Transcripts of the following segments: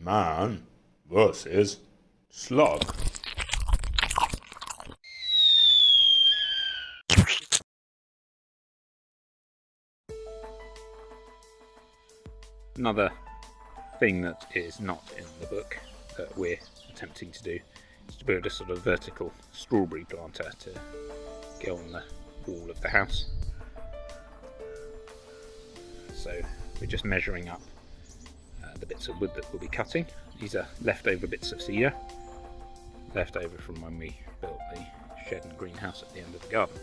Man versus Slug. Another thing that is not in the book that we're attempting to do is to build a sort of vertical strawberry planter to go on the wall of the house. So we're just measuring up the bits of wood that we'll be cutting. These are leftover bits of cedar, left over from when we built the shed and greenhouse at the end of the garden.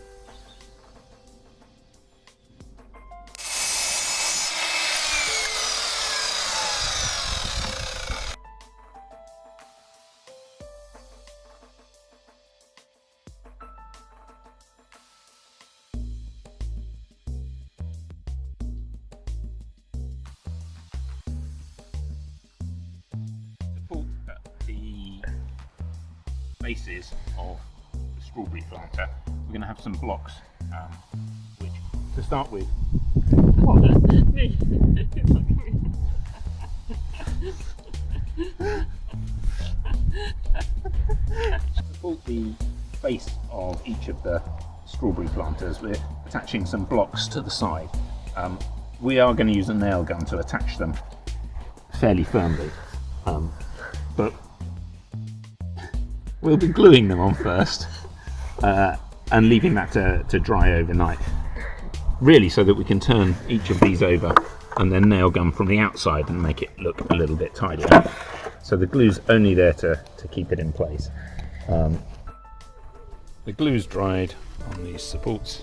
The bases of the strawberry planter, we're going to have some blocks, which to start with, to support the base of each of the strawberry planters, we're attaching some blocks to the side. We are going to use a nail gun to attach them fairly firmly. But we'll be gluing them on first and leaving that to dry overnight, really, so that we can turn each of these over and then nail gun from the outside and make it look a little bit tidier. So the glue's only there to keep it in place. The glue's dried on these supports,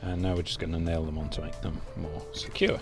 and now we're just going to nail them on to make them more secure.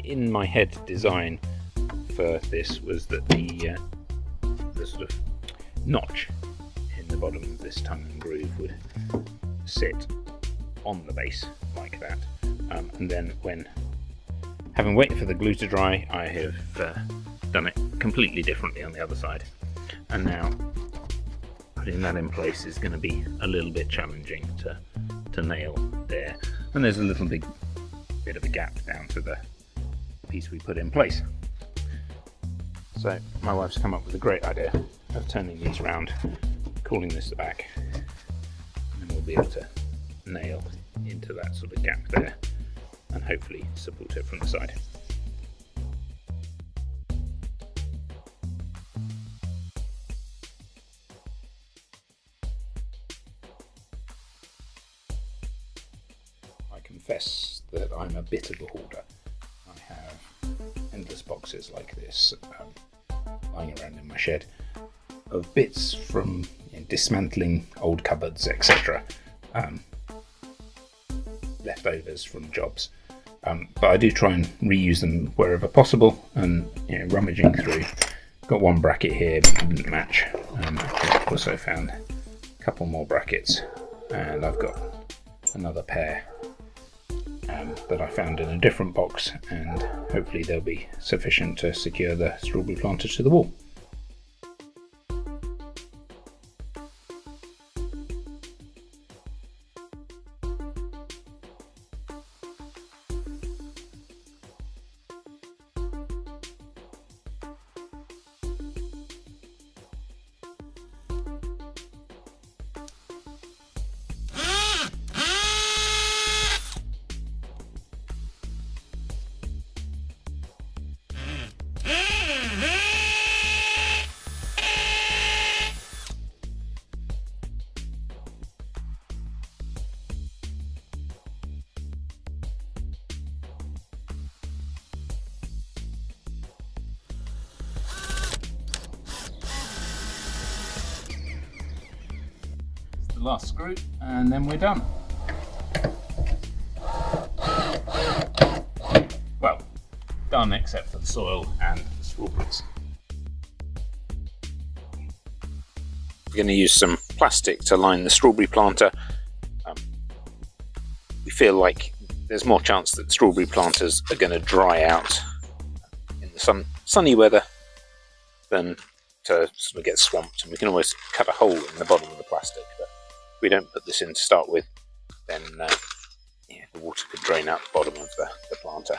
In my head design for this was that the sort of notch in the bottom of this tongue and groove would sit on the base like that, and then when having waited for the glue to dry, I have done it completely differently on the other side, and now putting that in place is going to be a little bit challenging to nail there, and there's a little bit of a gap down to the piece we put in place. So my wife's come up with a great idea of turning these round, calling this the back, and we'll be able to nail into that sort of gap there and hopefully support it from the side. I confess that I'm a bit of a hoarder. I have endless boxes like this lying around in my shed of bits from dismantling old cupboards, etc. Leftovers from jobs. But I do try and reuse them wherever possible, and rummaging through. Got one bracket here that didn't match. I've also found a couple more brackets, and I've got another pair that I found in a different box, and hopefully they'll be sufficient to secure the strawberry planter to the wall. the last screw, and then we're done. Well, done except for the soil and the strawberries. We're going to use some plastic to line the strawberry planter. We feel like there's more chance that strawberry planters are going to dry out in the sunny weather than to sort of get swamped, and we can always cut a hole in the bottom of the plastic, but if we don't put this in to start with, then the water could drain out the bottom of the planter.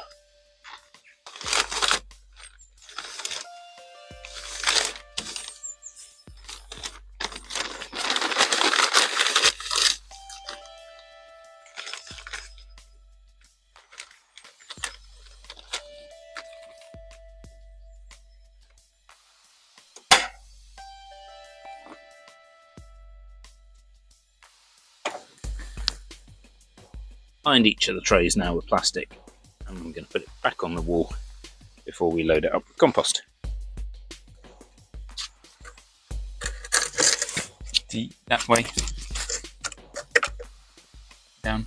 Lined each of the trays now with plastic, and I'm going to put it back on the wall before we load it up with compost. That way. Down.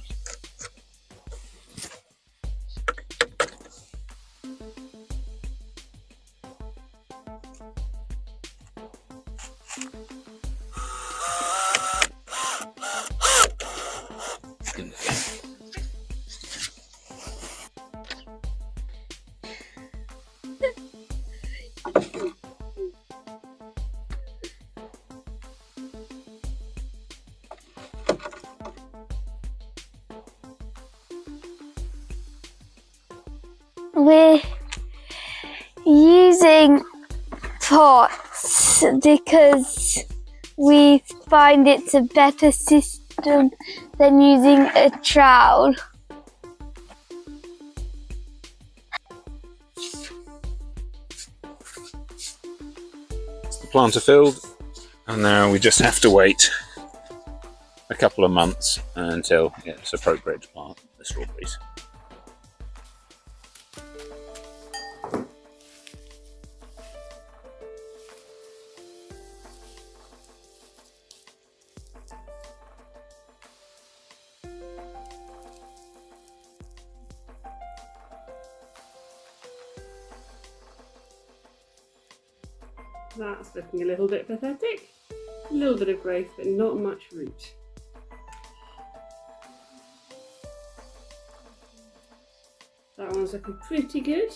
We're using pots because we find it's a better system than using a trowel. The plants are filled, and now we just have to wait a couple of months until it's appropriate to plant the strawberries. That's looking a little bit pathetic. A little bit of growth, but not much root. That one's looking pretty good.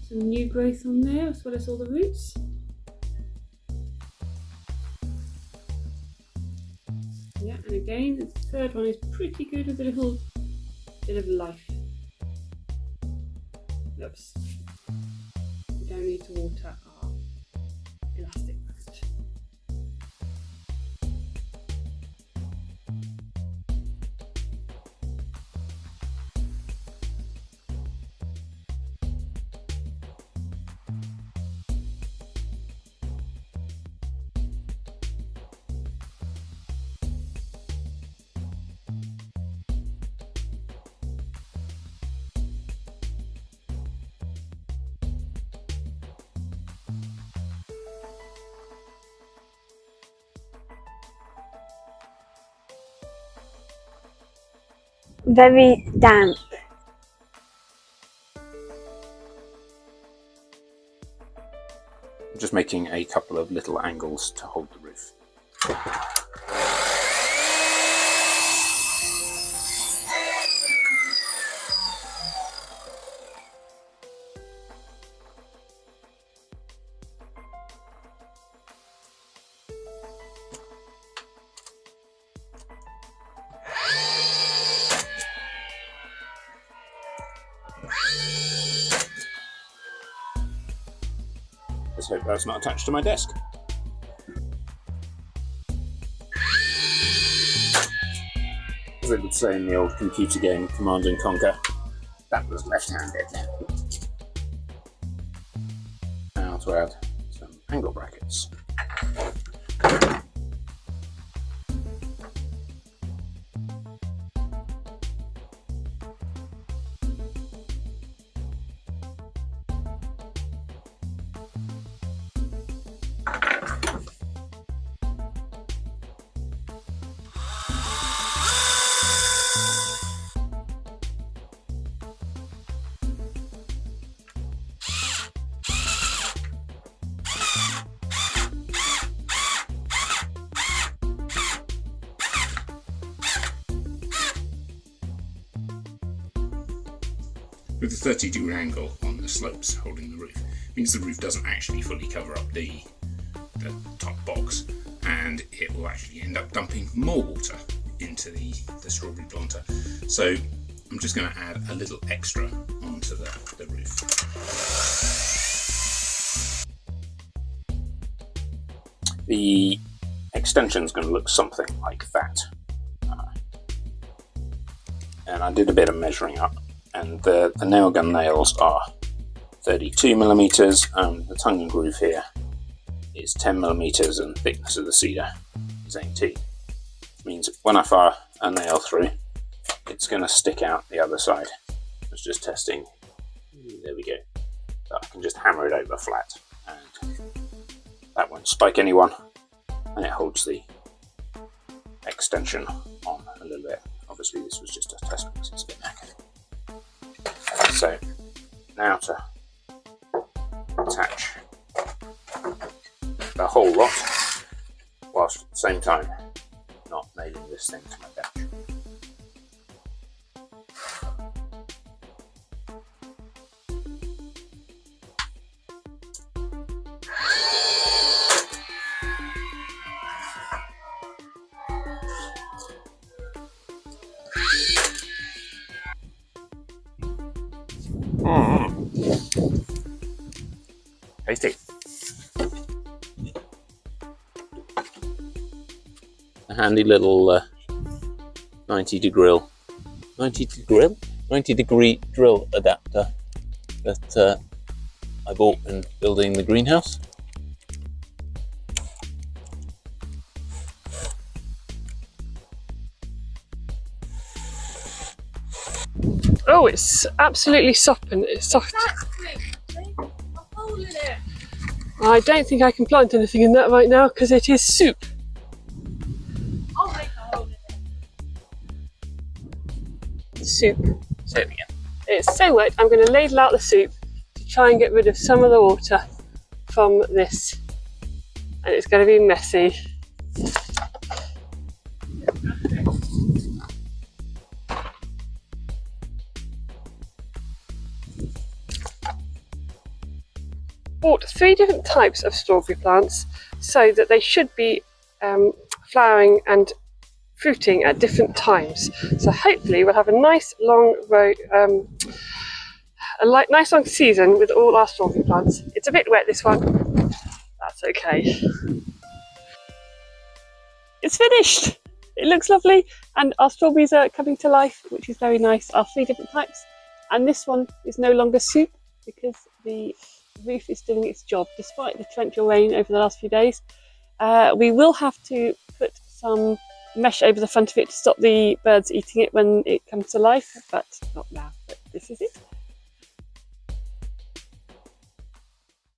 Some new growth on there, as well as all the roots. Yeah, and again, the third one is pretty good with a little bit of life. Oops. We don't need to water our elastic root. Very damp. I'm just making a couple of little angles to hold the roof. Let's hope that's not attached to my desk. As they would say in the old computer game Command and Conquer, that was left-handed. Now to add some angle brackets. with a 30-degree angle on the slopes holding the roof. It means the roof doesn't actually fully cover up the top box, and it will actually end up dumping more water into the strawberry planter. So I'm just going to add a little extra onto the roof. The extension is going to look something like that. And I did a bit of measuring up, and the nail gun nails are 32mm, the tongue and groove here is 10mm, and the thickness of the cedar is 18. It means when I fire a nail through, it's going to stick out the other side. I was just testing. There we go. So I can just hammer it over flat, and that won't spike anyone, and it holds the extension on a little bit. Obviously this was just a test because it's a bit knackered. So now to attach the whole lot, whilst at the same time not nailing this thing to my bench. Tasty. A handy little 90-degree drill adapter that I bought when building the greenhouse. Oh, it's absolutely soft and it's soft. I don't think I can plant anything in that right now because it is soup. I'll make a hole in it. Soup. Say it again. It's so wet, I'm going to ladle out the soup to try and get rid of some of the water from this. And it's going to be messy. Bought 3 different types of strawberry plants so that they should be flowering and fruiting at different times. So hopefully we'll have a nice long row, nice long season with all our strawberry plants. It's a bit wet, this one. That's okay. It's finished. It looks lovely, and our strawberries are coming to life, which is very nice. Our 3 different types, and this one is no longer soup because the roof is doing its job despite the torrential rain over the last few days. We will have to put some mesh over the front of it to stop the birds eating it when it comes to life, but not now. But this is it.